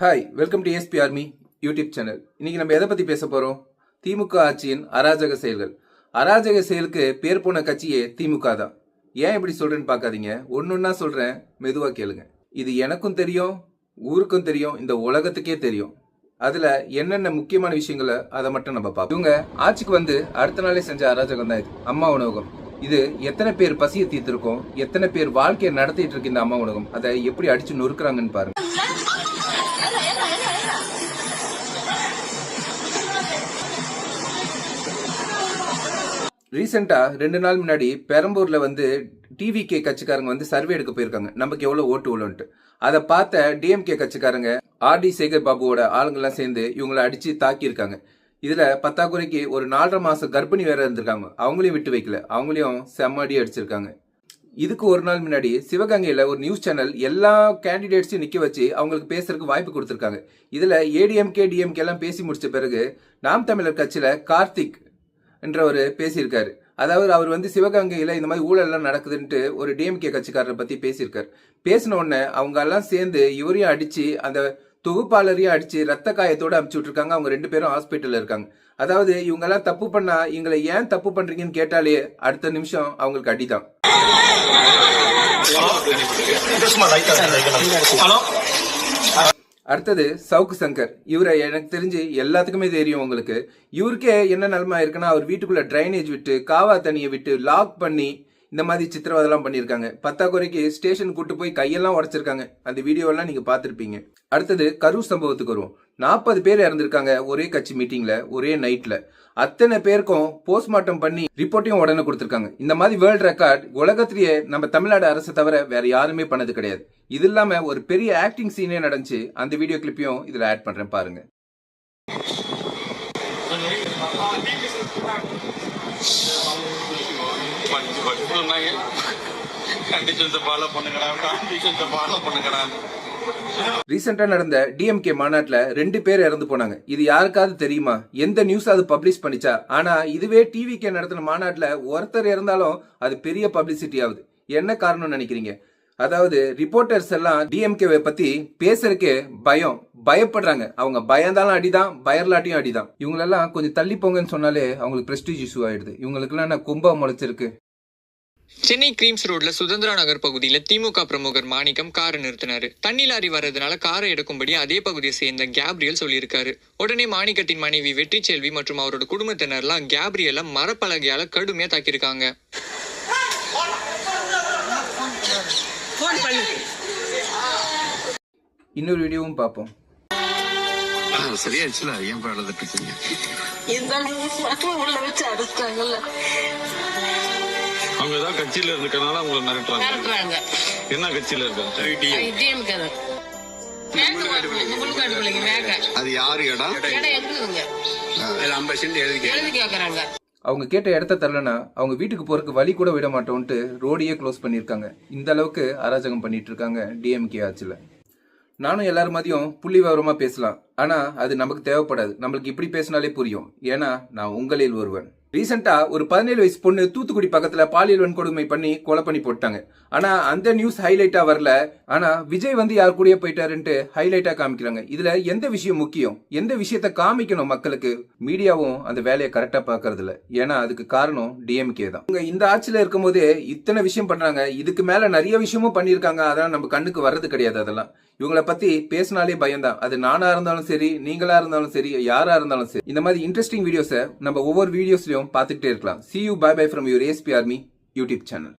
Hi, welcome to ASP army YouTube channel. இன்னைக்கு நம்ம எதை பத்தி பேச போறோம்? திமுக ஆட்சியின் அராஜக செயல்கள். அராஜக செயலுக்கு பேர் போன கட்சியே திமுக தான். ஏன் இப்படி சொல்றேன்னு பார்க்காதீங்க, ஒன்னொன்னா சொல்றேன், மெதுவா கேளுங்க. இது எனக்கும் தெரியும், ஊருக்கும் தெரியும், இந்த உலகத்துக்கே தெரியும். அதுல என்னென்ன முக்கியமான விஷயங்களை அதை மட்டும் நம்ம பார்ப்போம். இவங்க ஆட்சிக்கு வந்து அடுத்த நாளே செஞ்ச அராஜகம் தான் இது அம்மா உணவகம். இது எத்தனை பேர் பசியை தீர்த்திருக்கோம், எத்தனை பேர் வாழ்க்கையை நடத்திட்டு இருக்கு இந்த அம்மா உணவகம். அதை எப்படி அடிச்சு நொறுக்குறாங்கன்னு பாருங்க. ரீசெண்டா 2 நாள் முன்னாடி பெரம்பூர்ல வந்து டிவிகே கட்சிக்காரங்க வந்து சர்வே எடுக்க போயிருக்காங்க, நமக்கு எவ்வளவு ஓட்டு உள்ளோன்ட்டு. அதை பார்த்த டிஎம்கே கட்சிக்காரங்க ஆர்டி சேகர் பாபுவோட ஆளுங்கெல்லாம் சேர்ந்து இவங்களை அடிச்சு தாக்கி இருக்காங்க. இதுல பத்தாக்குறைக்கு ஒரு 4.5 மாசம் கர்ப்பிணி வேற இருந்திருக்காங்க, அவங்களையும் விட்டு வைக்கல, அவங்களையும் செம்மடி அடிச்சிருக்காங்க. இதுக்கு ஒரு நாள் முன்னாடி சிவகங்கையில ஒரு நியூஸ் சேனல் எல்லா கேண்டிடேட்ஸையும் நிக்க வச்சு அவங்களுக்கு பேசுறதுக்கு வாய்ப்பு கொடுத்திருக்காங்க. இதுல ஏடிஎம்கே டிஎம்கே எல்லாம் பேசி முடிச்ச பிறகு நாம் தமிழர் கட்சியில கார்த்திக் என்றவர் பேசியிருக்காரு. அதாவது அவர் வந்து சிவகங்கையில இந்த மாதிரி ஊழல் எல்லாம் நடக்குதுன்ட்டு ஒரு டிஎம்கே கட்சிக்காரரை பத்தி பேசியிருக்காரு. பேசின உடனே அவங்க எல்லாம் சேர்ந்து இவரையும் அடிச்சு அந்த தொகுப்பாளரையும் அடிச்சு ரத்த காயத்தோட அனுப்பிச்சு விட்டுருக்காங்க. அவங்க 2 பேரும் ஹாஸ்பிட்டல்ல இருக்காங்க. அதாவது இவங்க எல்லாம் தப்பு பண்ணா இவங்களை ஏன் தப்பு பண்றீங்கன்னு கேட்டாலே அடுத்த நிமிஷம் அவங்களுக்கு அடிதான். அடுத்தது சவுக்கு சங்கர். இவரை எனக்கு தெரிஞ்சு எல்லாத்துக்குமே தெரியும் உங்களுக்கு. இவருக்கே என்ன நிலைமை இருக்குன்னா, அவர் வீட்டுக்குள்ள டிரைனேஜ் விட்டு காவா தண்ணியை விட்டு லாக் பண்ணி இந்த மாதிரி சித்திரவதெல்லாம் பண்ணியிருக்காங்க. பத்தாக்குறைக்கு ஸ்டேஷன் கூட்டு போய் கையெல்லாம் உடைச்சிருக்காங்க. அந்த வீடியோலாம் நீங்க பாத்திருப்பீங்க. அடுத்தது கரூர் சம்பவத்துக்கு வருவோம். 40 பேர் இறந்திருக்காங்க ஒரே கட்சி மீட்டிங்ல, ஒரே நைட்ல. அத்தனை பேருக்கும் போஸ்ட்மார்ட்டம் பண்ணி ரிப்போர்ட்டையும் உடனே கொடுத்திருக்காங்க. இந்த மாதிரி வேர்ல்ட் ரெக்கார்ட் உலகத்திலேயே நம்ம தமிழ்நாடு அரசு தவிர வேற யாருமே பண்ணது கிடையாது. இது இல்லாம ஒரு பெரிய ஆக்டிங் சீனே நடந்துச்சு. அந்த வீடியோ கிளிப்பையும் இதுல ஆட் பண்றேன், பாருங்க. ரீசெண்டா நடந்த டிஎம்கே மாநாட்டுல 2 பேர் இறந்து போனாங்க. இது யாருக்காவது தெரியுமா? எந்த நியூஸ் அது பப்ளிஷ் பண்ணிச்சா? ஆனா இதுவே டிவிகே நடத்தின மாநாட்டுல ஒருத்தர் இருந்தாலும் அது பெரிய பப்ளிசிட்டி ஆகுது. என்ன காரணம் நினைக்கிறீங்க? அதாவது ரிப்போர்ட்டர்ஸ் எல்லாம் டிஎம்கே பத்தி பேசுறதுக்கே பயப்படுறாங்க. அவங்க பயந்தாலும் அடிதான், பயர்லாட்டியும் அடிதான். இவங்களெல்லாம் கொஞ்சம் தள்ளி போங்கன்னு சொன்னாலே அவங்களுக்கு பிரஸ்டீஜ் இஷ்யூ ஆயிடுது. இவங்களுக்கு எல்லாம் கும்பா முளைச்சிருக்கு. சென்னை கிரீம்ஸ் ரோட்ல சுதந்திரா நகர் பகுதியில திமுக பிரமுகர் மாணிக்கம் காரை நிறுத்தினாரு. தண்ணி லாரி வர்றதுனால காரை எடுக்கும்படி அதே பகுதியை சேர்ந்த கேப்ரியல் சொல்லியிருக்காரு. உடனே மாணிக்கத்தின் மனைவி வெற்றி செல்வி மற்றும் அவரோட குடும்பத்தினர்லாம் கேப்ரியல மரப்பலகையால கடுமையா தாக்கியிருக்காங்க. இன்னொரு வீடியோவும் பார்ப்போம். அவங்க ஏதாவது கட்சியில இருக்கனால அவங்களை மிரட்டுறாங்க. என்ன கட்சியில இருக்காங்க? அது யாரு இடம்? அவங்க கேட்ட இடத்த தரலனா அவங்க வீட்டுக்கு போறதுக்கு வழி கூட விட மாட்டோம்ட்டு ரோடையே க்ளோஸ் பண்ணிருக்காங்க. இந்த அளவுக்கு அராஜகம் பண்ணிட்டு இருக்காங்க டிஎம்கே ஆட்சியில. நானும் எல்லாரும் மதியம் புள்ளி விவரமா பேசலாம், ஆனா அது நமக்கு தேவைப்படாது. நம்மளுக்கு இப்படி பேசினாலே புரியும். ஏன்னா நான் உங்களில் ஒருவன். ரீசெண்டா ஒரு 17 வயசு பொண்ணு தூத்துக்குடி பக்கத்துல பாலியல் வன்கொடுமை பண்ணி கொலை பண்ணி போட்டாங்க. ஆனா அந்த நியூஸ் ஹைலைட்டா வரல. ஆனா விஜய் வந்து யார் கூடயே போயிட்டாருன்ட்டு ஹைலைட்டா காமிக்கிறாங்க. இதுல எந்த விஷயம் முக்கியம், எந்த விஷயத்த காமிக்கணும் மக்களுக்கு? மீடியாவும் அந்த வேலையை கரெக்டா பாக்குறது இல்ல. ஏன்னா அதுக்கு காரணம் டிஎம்கே தான். இவங்க இந்த ஆட்சியில இருக்கும் போதே இத்தனை விஷயம் பண்றாங்க. இதுக்கு மேல நிறைய விஷயமும் பண்ணிருக்காங்க. அதான் நம்ம கண்ணுக்கு வர்றது கிடையாது. அதெல்லாம் இவங்களை பத்தி பேசினாலே பயம்தான். அது நானா இருந்தாலும் சரி, நீங்களா இருந்தாலும் சரி, யாரா இருந்தாலும் சரி. இந்த மாதிரி இன்ட்ரெஸ்டிங் வீடியோஸை நம்ம ஒவ்வொரு வீடியோஸ்லயும் பார்த்துட்டே இருக்கலாம். See you, bye bye from your ASP Army YouTube channel.